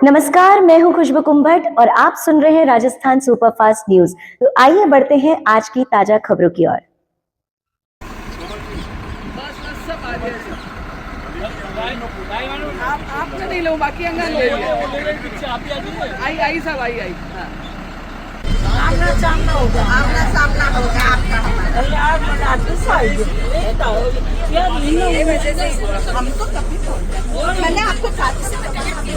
नमस्कार, मैं हूं खुशबू कुंभट और आप सुन रहे हैं राजस्थान सुपरफास्ट न्यूज। तो आइए बढ़ते हैं आज की ताजा खबरों की ओर। आप नहीं लो, बाकी अंगा लो। आई आई सब आई आई। आमना सामना होगा, आमना सामना होगा आपका हमारा। यार मजा आता है। ये वजह से हम तो कभी मैंने आपको साथ से बताया कि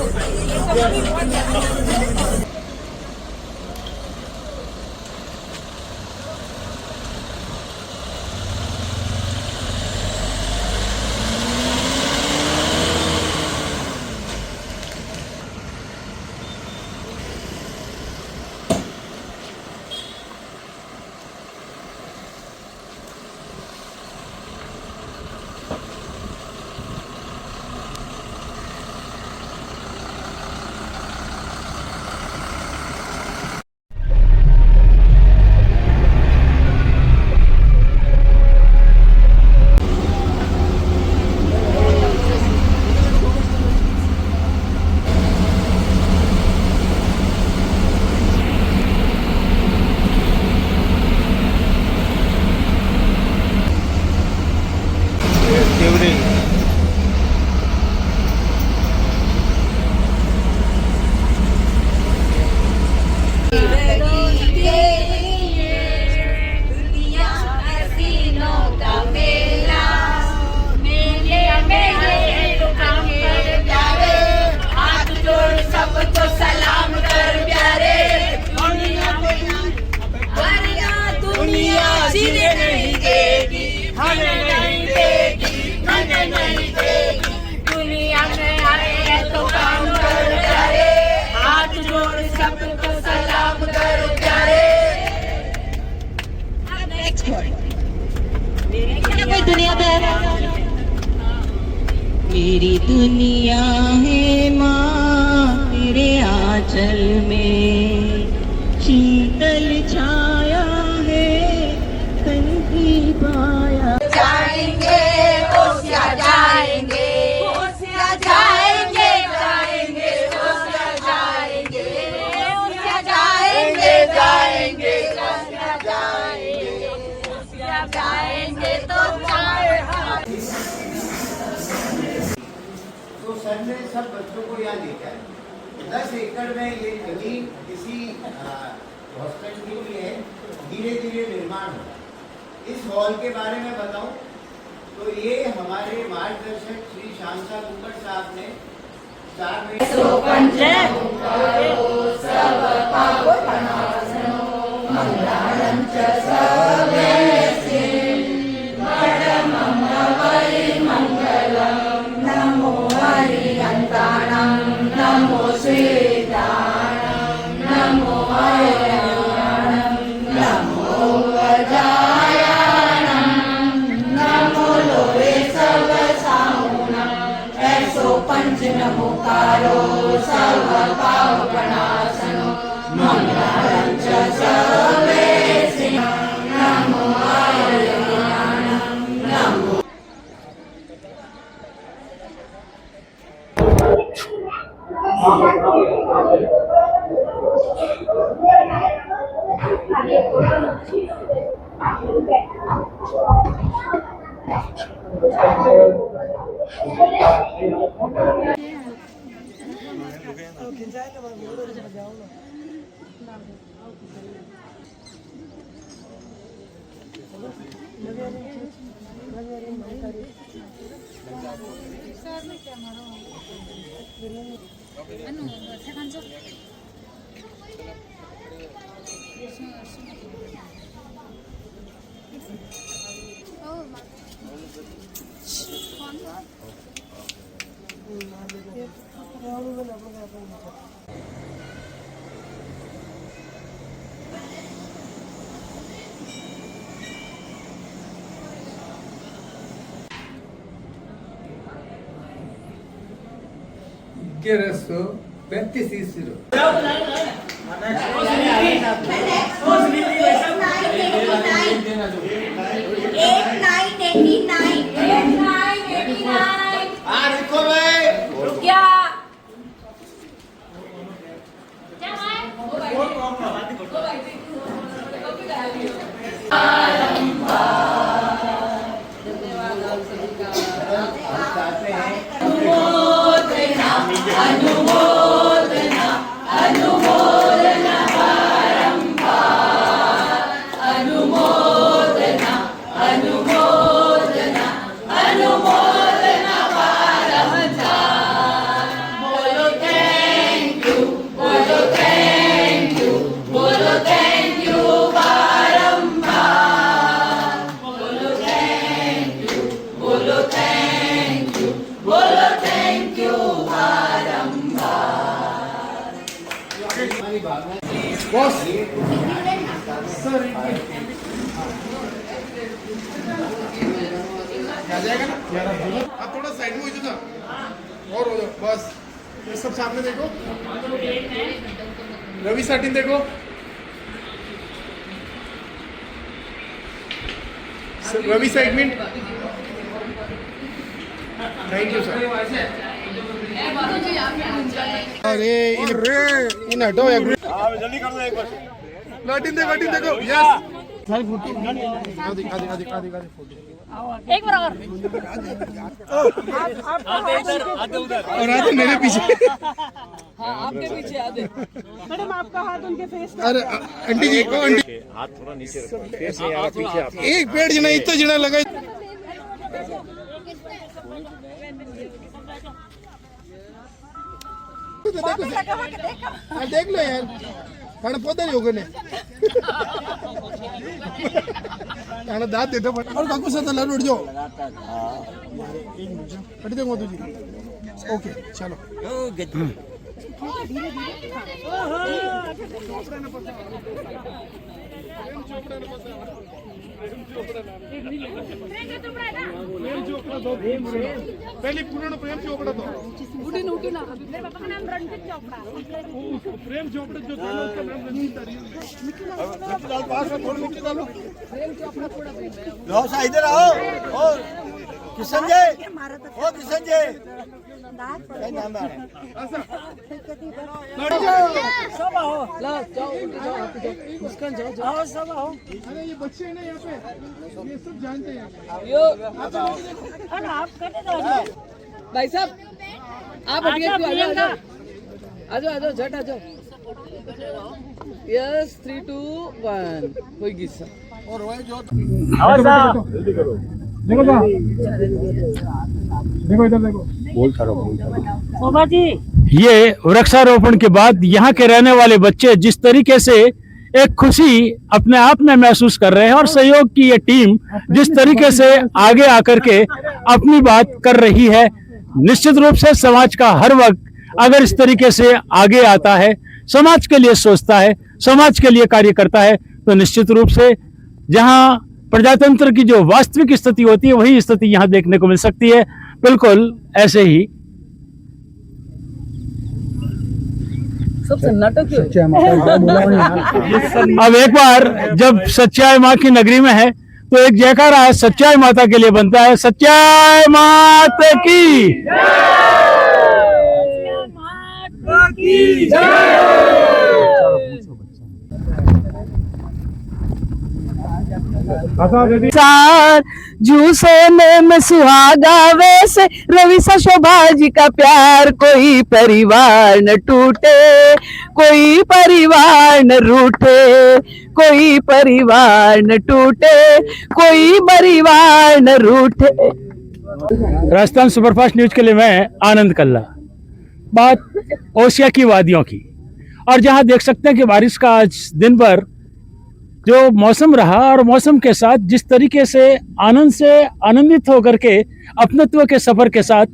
दुनिया में आए तो काम कर प्यारे, हाथ जोड़ सबको सलाम कर प्यारे। कोई दुनिया मेरी दुनिया है माँ, तेरे आंचल में शीतल छाया है, कल की पाया। जाएंगे ओसिया जाएंगे, ओसिया जाएंगे जाएंगे, ओसिया जाएंगे, ओसिया जाएंगे जाएंगे, ओसिया जाएंगे, ओसिया जाएंगे तो तो सर ने सब बच्चों को यहाँ लेकर 10 एकड़ में ये जमीन किसी हॉस्पिटल के लिए धीरे धीरे निर्माण होगा। इस हॉल के बारे में बताऊं तो ये हमारे मार्गदर्शक श्री शांता कुंभट साहब ने 4 नमोकारो सर्व पाप प्रणाशनो मंगलम च सर्वेषु नमो आर्याणं नमो। Gereso 26 रुको भाई, रुक गया। आ जाएगा ना। आप थोड़ा साइड में हो जाओ ना, और हो जाओ बस। ये सब सामने देखो, रवि साटिन देखो, Ravi segment. Thank you sir. अरे इन हटो यार, जल्दी कर दो एक बार। लाटिन देखो, यस। आदि फोटो एक बार और और आधे मेरे पीछे। हाँ आपके पीछे आधे। मैडम आपका हाथ उनके फेस पे। अरे आंटी जी, ओ आंटी हाथ थोड़ा नीचे रखो, फेस नहीं आ रहा पीछे आप। एक पेड़ जना इतना जना लगा। देख लो यार, खाना पौधा ही होगा ने। खाना दांत देते पण और काकू साथ लड़ उठ जाओ। हट दे मोदू जी। ओके चलो। पहले पूर्ण प्रेम चोपड़ा तो उठी ना। मेरे पापा का नाम रणजीत चोपड़ा। प्रेम चोपड़ा जो था उसका नाम रणजीत था। पास में थोड़ी मिट्टी डालो। प्रेम चोपड़ा थोड़ा लो सा इधर आओ। और किशन जी, ओ किशन जी, क्या नाम है? सब आओ। ला जाओ, जाओ मुस्कान जाओ। आओ सब आओ। अरे ये बच्चे हैं ना यहाँ पे, ये सब जानते हैं। यो आप कटे जाओ भाई साहब, आप हटिए। आ जाओ झट आ जाओ। यस 3 2 1 कोई गिस्सा और रोए जो देखो इधर देखो। शोभा जी, ये वृक्षारोपण के बाद यहाँ के रहने वाले बच्चे जिस तरीके से एक खुशी अपने आप में महसूस कर रहे हैं और सहयोग की ये टीम जिस तरीके से आगे आकर के अपनी बात कर रही है, निश्चित रूप से समाज का हर वर्ग अगर इस तरीके से आगे आता है, समाज के लिए सोचता है, समाज के लिए कार्य करता है, तो निश्चित रूप से जहां प्रजातंत्र की जो वास्तविक स्थिति होती है वही स्थिति यहां देखने को मिल सकती है। बिल्कुल ऐसे ही सबसे नाटक अब एक बार जब सच्चाई माँ की नगरी में है तो एक जयकारा सच्चाई माता के लिए बनता है। सच्चाई माता की सार जूसने में सुहागा वैसे रवि सा शोभा जी का प्यार, कोई परिवार न टूटे, कोई परिवार न रूठे, कोई परिवार न टूटे, कोई परिवार न रूठे। राजस्थान सुपरफास्ट न्यूज के लिए मैं आनंद कल्ला। बात ओसिया की वादियों की, और जहां देख सकते हैं कि बारिश का आज दिन भर जो मौसम रहा और मौसम के साथ जिस तरीके से आनंदित होकर के अपनत्व के सफर के साथ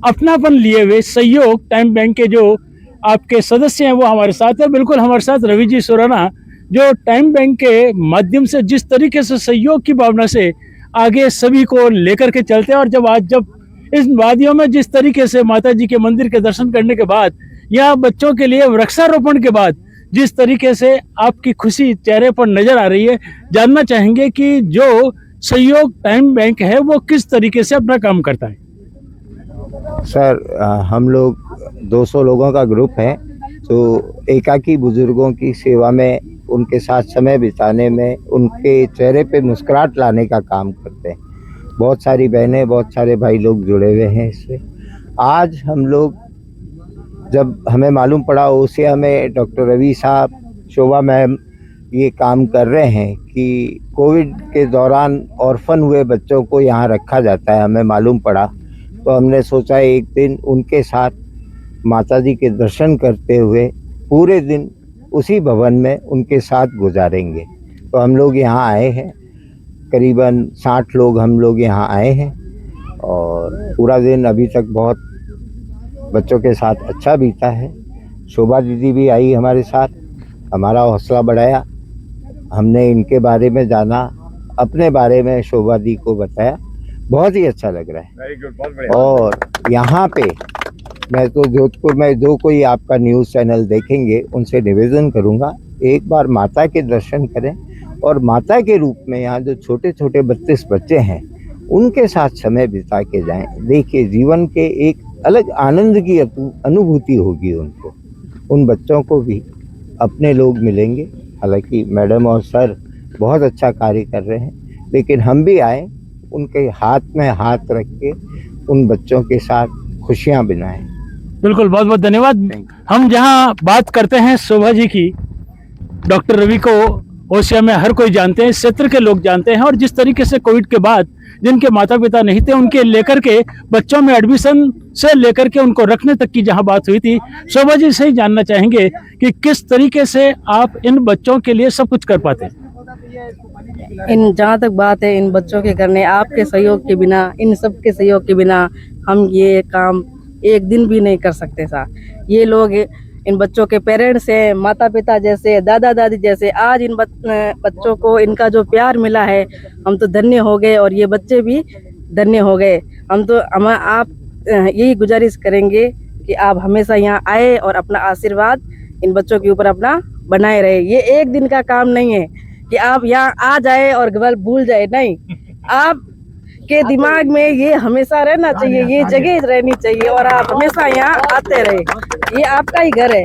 अपनापन लिए हुए सहयोग टाइम बैंक के जो आपके सदस्य हैं वो हमारे साथ है। बिल्कुल हमारे साथ रवि जी सुराना जो टाइम बैंक के माध्यम से जिस तरीके से सहयोग की भावना से आगे सभी को लेकर के चलते हैं, और जब इस वादियों में जिस तरीके से माता जी के मंदिर के दर्शन करने के बाद या बच्चों के लिए वृक्षारोपण के बाद जिस तरीके से आपकी खुशी चेहरे पर नजर आ रही है, जानना चाहेंगे कि जो सहयोग टाइम बैंक है वो किस तरीके से अपना काम करता है। सर हम लोग 200 लोगों का ग्रुप है, तो एकाकी बुजुर्गों की सेवा में, उनके साथ समय बिताने में, उनके चेहरे पे मुस्कुराहट लाने का काम करते हैं। बहुत सारी बहनें, बहुत सारे भाई लोग जुड़े हुए हैं इससे। आज हम लोग जब हमें मालूम पड़ा ओसिया में डॉक्टर रवि साहब, शोभा मैम ये काम कर रहे हैं कि कोविड के दौरान ऑर्फन हुए बच्चों को यहाँ रखा जाता है, हमें मालूम पड़ा, तो हमने सोचा एक दिन उनके साथ माता जी के दर्शन करते हुए पूरे दिन उसी भवन में उनके साथ गुजारेंगे। तो हम लोग यहाँ आए हैं, करीबन 60 लोग हम लोग यहाँ आए हैं, और पूरा दिन अभी तक बहुत बच्चों के साथ अच्छा बीता है। शोभा दीदी भी आई हमारे साथ, हमारा हौसला बढ़ाया, हमने इनके बारे में जाना, अपने बारे में शोभा दी को बताया, बहुत ही अच्छा लग रहा है। और यहाँ पे मैं तो जोधपुर में जो कोई आपका न्यूज़ चैनल देखेंगे उनसे निवेदन करूँगा, एक बार माता के दर्शन करें और माता के रूप में यहाँ जो छोटे छोटे 32 बच्चे हैं उनके साथ समय बिता के जाएं। देखिए, जीवन के एक अलग आनंद की अनुभूति होगी उनको। उन बच्चों को भी अपने लोग मिलेंगे। हालांकि मैडम और सर बहुत अच्छा कार्य कर रहे हैं, लेकिन हम भी आए, उनके हाथ में हाथ रख के उन बच्चों के साथ खुशियां बिनाएं। बिल्कुल, बहुत बहुत धन्यवाद। हम जहां बात करते हैं शोभा जी की, डॉक्टर रवि को ओसिया में हर कोई जानते हैं, इस क्षेत्र के लोग जानते हैं। और जिस तरीके से कोविड के बाद जिनके माता पिता नहीं थे उनके लेकर के बच्चों में एडमिशन से लेकर के उनको रखने तक की जहां बात हुई थी, शोभा जी से ही जानना चाहेंगे कि किस तरीके से आप इन बच्चों के लिए सब कुछ कर पाते हैं। इन जहाँ तक बात है इन बच्चों के करने, आपके सहयोग के बिना, इन सब के सहयोग के बिना हम ये काम एक दिन भी नहीं कर सकते था। ये लोग इन बच्चों के पेरेंट्स हैं, माता पिता जैसे, दादा दादी जैसे। आज इन बच्चों को इनका जो प्यार मिला है, हम तो धन्य हो गए और ये बच्चे भी धन्य हो गए। हम आप यही गुजारिश करेंगे कि आप हमेशा यहाँ आए और अपना आशीर्वाद इन बच्चों के ऊपर अपना बनाए रहे। ये एक दिन का काम नहीं है कि आप यहाँ आ जाए और घर भूल जाए, नहीं, आप के दिमाग में ये हमेशा रहना चाहिए, ये जगह रहनी चाहिए और आप हमेशा यहाँ आते रहे। ये आपका ही घर है,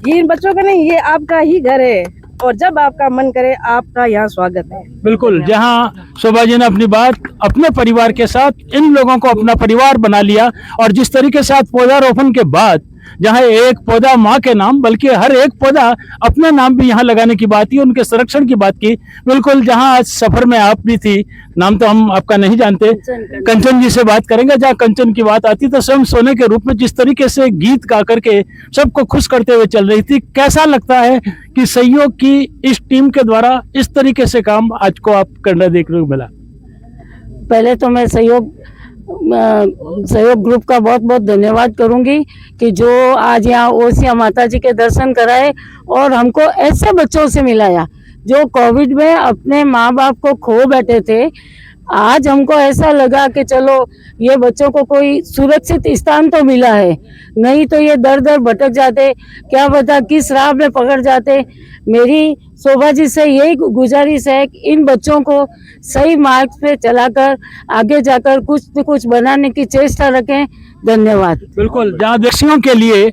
ये इन बच्चों का नहीं, ये आपका ही घर है और जब आपका मन करे आपका यहाँ स्वागत है। बिल्कुल, जहां शोभा जी ने अपनी बात अपने परिवार के साथ इन लोगों को अपना परिवार बना लिया और जिस तरीके से आज पौधारोपण के बाद जहां एक पौधा माँ के नाम बल्कि हर एक पौधा अपने नाम भी यहाँ लगाने की बात की, उनके संरक्षण की बात की। बिल्कुल, जहां आज सफर में आप भी थी, नाम तो हम आपका नहीं जानते, कंचन जी से बात करेंगे। जहाँ कंचन की बात आती तो स्वयं सोने के रूप में जिस तरीके से गीत गा करके सबको खुश करते हुए चल रही थी, कैसा लगता है कि सहयोग की इस टीम के द्वारा इस तरीके से काम आज को आप करना देखने को मिला? पहले तो मैं सहयोग ग्रुप का बहुत बहुत धन्यवाद करूंगी कि जो आज यहाँ ओसिया माता जी के दर्शन कराए और हमको ऐसे बच्चों से मिलाया जो कोविड में अपने माँ बाप को खो बैठे थे। आज हमको ऐसा लगा कि चलो ये बच्चों को कोई सुरक्षित स्थान तो मिला है, नहीं तो ये दर दर भटक जाते, क्या पता किस राह में पकड़ जाते। मेरी शोभा जी से यही गुजारिश है कि इन बच्चों को सही मार्ग पे चलाकर आगे जाकर कुछ न कुछ बनाने की चेष्टा रखें। धन्यवाद। बिल्कुल, जहाँ व्यक्तियों के लिए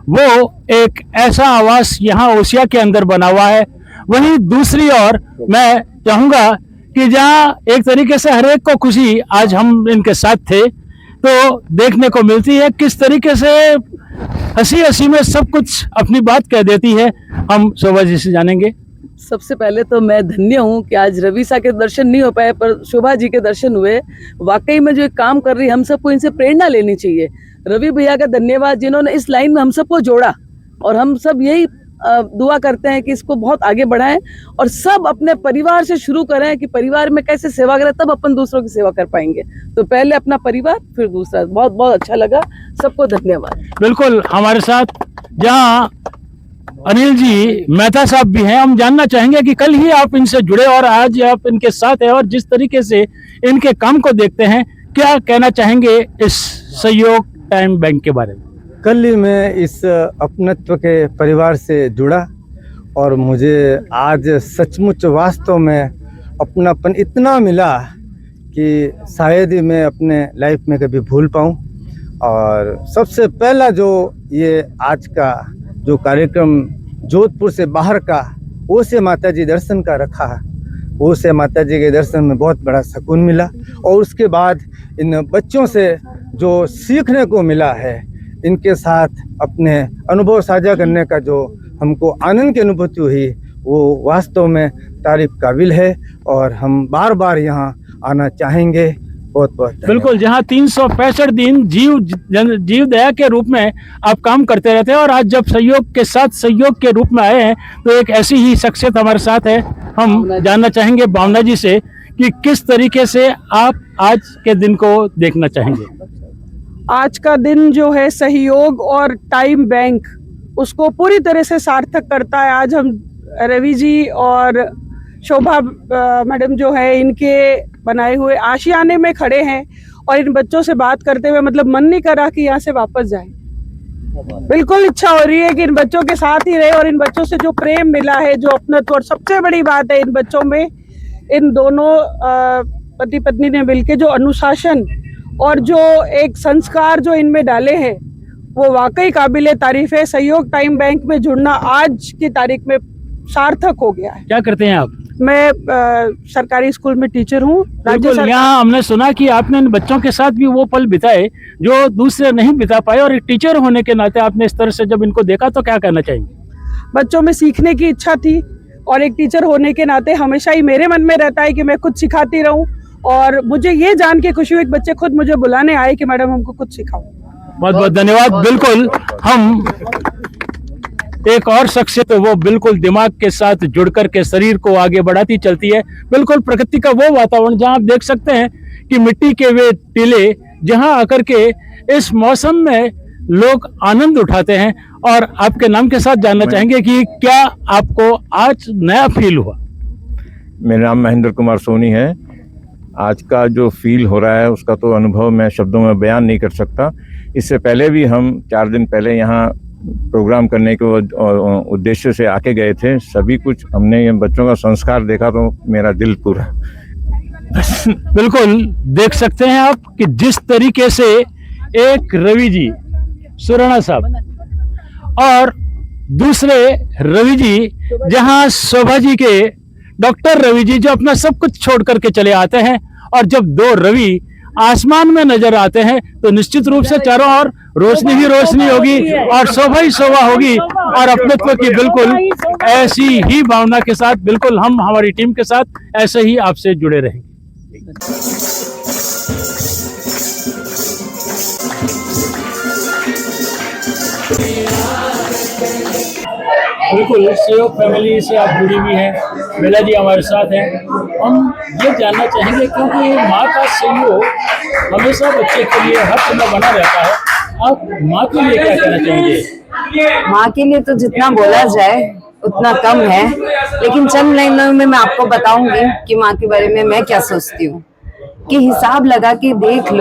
वो एक ऐसा आवास यहाँ ओसिया के अंदर बना हुआ है, वहीं दूसरी ओर मैं चाहूंगा कि जहाँ एक तरीके से हर एक को खुशी, आज हम इनके साथ थे तो देखने को मिलती है किस तरीके से हंसी हंसी में सब कुछ अपनी बात कह देती है। हम शोभा जी से जानेंगे। सबसे पहले तो मैं धन्य हूँ कि आज रवि सा के दर्शन नहीं हो पाए पर शोभा जी के दर्शन हुए। वाकई में जो एक काम कर रही है, हम सबको इनसे प्रेरणा लेनी चाहिए। रवि भैया का धन्यवाद जिन्होंने इस लाइन में हम सबको जोड़ा और हम सब यही दुआ करते हैं कि इसको बहुत आगे बढ़ाएं और सब अपने परिवार से शुरू करें कि परिवार में कैसे सेवा करें, तब अपन दूसरों की सेवा कर पाएंगे। तो पहले अपना परिवार फिर दूसरा। बहुत बहुत अच्छा लगा, सबको धन्यवाद। बिल्कुल, हमारे साथ जहाँ अनिल जी मेहता साहब भी हैं, हम जानना चाहेंगे कि कल ही आप इनसे जुड़े और आज आप इनके साथ हैं और जिस तरीके से इनके काम को देखते हैं, क्या कहना चाहेंगे इस सहयोग टाइम बैंक के बारे में? कल ही मैं इस अपनत्व के परिवार से जुड़ा और मुझे आज सचमुच वास्तव में अपनापन इतना मिला कि शायद ही मैं अपने लाइफ में कभी भूल पाऊँ। और सबसे पहला जो ये आज का जो कार्यक्रम जोधपुर से बाहर का ओसिया माता जी दर्शन का रखा है, ओसिया माता जी के दर्शन में बहुत बड़ा सुकून मिला। और उसके बाद इन बच्चों से जो सीखने को मिला है, इनके साथ अपने अनुभव साझा करने का जो हमको आनंद की अनुभूति हुई, वो वास्तव में तारीफ काबिल है और हम बार बार यहाँ आना चाहेंगे। बहुत बहुत बिल्कुल, जहाँ 365 दिन जीव दया के रूप में आप काम करते रहते हैं और आज जब सहयोग के साथ सहयोग के रूप में आए हैं तो एक ऐसी ही शख्सियत हमारे साथ है। हम जानना चाहेंगे भावना जी से कि किस तरीके से आप आज के दिन को देखना चाहेंगे। आज का दिन जो है सहयोग और टाइम बैंक उसको पूरी तरह से सार्थक करता है। आज हम रवि जी और शोभा मैडम जो है इनके बनाए हुए आशियाने में खड़े हैं और इन बच्चों से बात करते हुए मतलब मन नहीं कर रहा कि यहाँ से वापस जाए। बिल्कुल इच्छा हो रही है कि इन बच्चों के साथ ही रहे और इन बच्चों से जो प्रेम मिला है, जो अपनत्व, और सबसे बड़ी बात है इन बच्चों में इन दोनों पति पत्नी ने मिलकर जो अनुशासन और जो एक संस्कार जो इनमें डाले हैं वो वाकई काबिले तारीफ है। सहयोग टाइम बैंक में जुड़ना आज की तारीख में सार्थक हो गया है। क्या करते हैं आप? मैं सरकारी स्कूल में टीचर हूँ। बिल्कुल, यहाँ हमने सुना कि आपने इन बच्चों के साथ भी वो पल बिताए जो दूसरे नहीं बिता पाए, और एक टीचर होने के नाते आपने इस तरह से जब इनको देखा तो क्या कहना चाहेंगे? बच्चों में सीखने की इच्छा थी और एक टीचर होने के नाते हमेशा ही मेरे मन में रहता है कि मैं कुछ सिखाती रहूं, और मुझे ये जान के खुशी हुई, बच्चे खुद मुझे बुलाने आए कि मैडम हमको कुछ सिखाओ। बहुत बहुत धन्यवाद। बिल्कुल, हम एक और शख्सियत तो वो बिल्कुल दिमाग के साथ जुड़कर के शरीर को आगे बढ़ाती चलती है। बिल्कुल प्रकृति का वो वातावरण जहां आप देख सकते हैं कि मिट्टी के वे टीले जहां आकर के इस मौसम में लोग आनंद उठाते हैं। और आपके नाम के साथ जानना चाहेंगे कि क्या आपको आज नया फील हुआ? मेरा नाम महेंद्र कुमार सोनी है। आज का जो फील हो रहा है उसका तो अनुभव मैं शब्दों में बयान नहीं कर सकता। इससे पहले भी हम 4 दिन पहले यहाँ प्रोग्राम करने के उद्देश्य से आके गए थे। सभी कुछ हमने ये बच्चों का संस्कार देखा तो मेरा दिल पूरा। बिल्कुल देख सकते हैं आप कि जिस तरीके से एक रवि जी सुराणा साहब और दूसरे रवि जी, जहां शोभा जी के डॉक्टर रवि जी जो अपना सब कुछ छोड़ करके चले आते हैं, और जब 2 रवि आसमान में नजर आते हैं तो निश्चित रूप से चारों ओर रोशनी ही रोशनी होगी और शोभा ही शोभा होगी। और अपनत्व की बिल्कुल ऐसी ही भावना के साथ बिल्कुल हम हमारी टीम के साथ ऐसे ही आपसे जुड़े रहेंगे। बिल्कुल सहयोग फैमिली से आप जुड़ी हुई हैं, मेला जी हमारे साथ हैं। हम ये जानना चाहेंगे क्योंकि माँ का सहयोग हमेशा बच्चे के लिए हर समय बना रहता है। आप माँ के लिए क्या कहना चाहेंगे? माँ के लिए तो जितना बोला जाए उतना कम है, लेकिन चंद लाइनों में मैं आपको बताऊंगी कि माँ के बारे में मैं क्या सोचती हूँ। कि हिसाब लगा के देख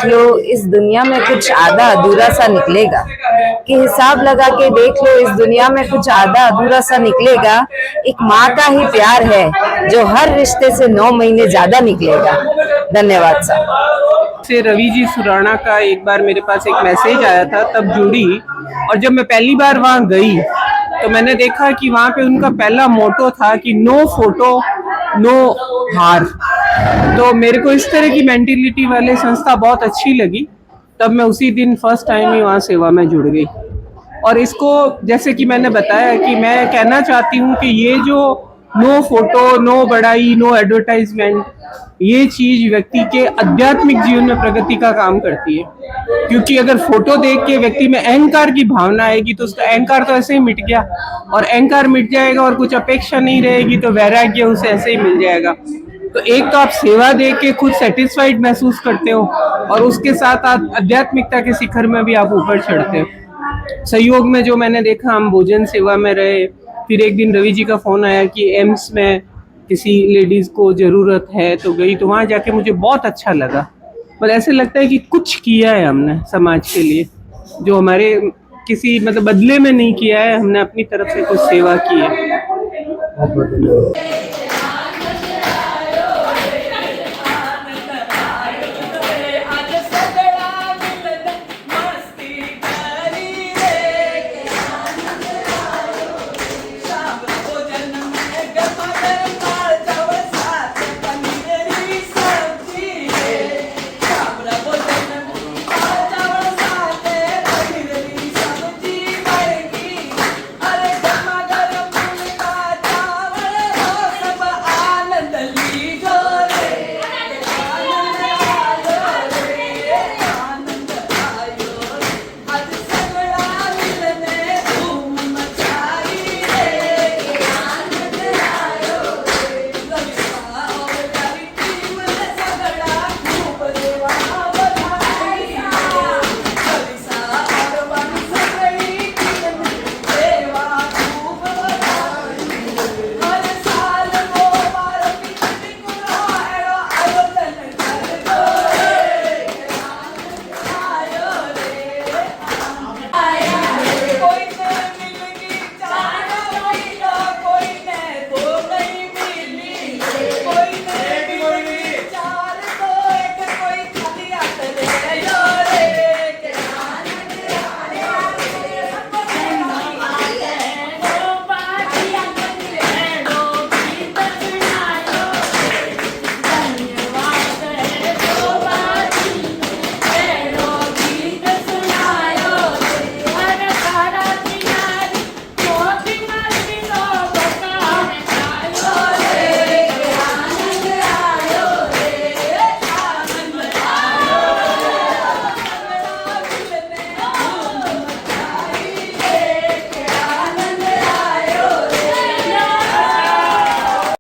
लो, इस दुनिया में कुछ आधा अधूरा सा निकलेगा। कि हिसाब लगा के देख लो, इस दुनिया में कुछ आधा अधूरा सा निकलेगा। एक माँ का ही प्यार है जो हर रिश्ते से 9 महीने ज्यादा निकलेगा। धन्यवाद साहब। से रवि जी सुराणा का एक बार मेरे पास एक मैसेज आया था, तब जुड़ी। और जब मैं पहली बार वहाँ गई तो मैंने देखा कि वहाँ पे उनका पहला मोटो था कि नो फोटो नो हार। तो मेरे को इस तरह की मेंटेलिटी वाले संस्था बहुत अच्छी लगी। तब मैं उसी दिन फर्स्ट टाइम ही वहाँ सेवा में जुड़ गई। और इसको जैसे कि मैंने बताया कि मैं कहना चाहती हूँ कि ये जो नो फोटो, नो बड़ाई, नो एडवर्टाइजमेंट, ये चीज व्यक्ति के आध्यात्मिक जीवन में प्रगति का काम करती है। क्योंकि अगर फोटो देख के व्यक्ति में अहंकार की भावना आएगी तो उसका अहंकार तो ऐसे ही मिट गया, और अहंकार मिट जाएगा और कुछ अपेक्षा नहीं रहेगी तो वैराग्य उसे ऐसे ही मिल जाएगा। तो एक तो आप सेवा देख के खुद सेटिस्फाइड महसूस करते हो, और उसके साथ आप आध्यात्मिकता के शिखर में भी आप ऊपर चढ़ते हो। सहयोग में जो मैंने देखा, हम भोजन सेवा में रहे। फिर एक दिन रवि जी का फोन आया कि एम्स में किसी लेडीज को जरूरत है, तो गई। तो वहाँ जाके मुझे बहुत अच्छा लगा। पर ऐसे लगता है कि कुछ किया है हमने समाज के लिए, जो हमारे किसी मतलब बदले में नहीं किया है, हमने अपनी तरफ से कुछ सेवा की है।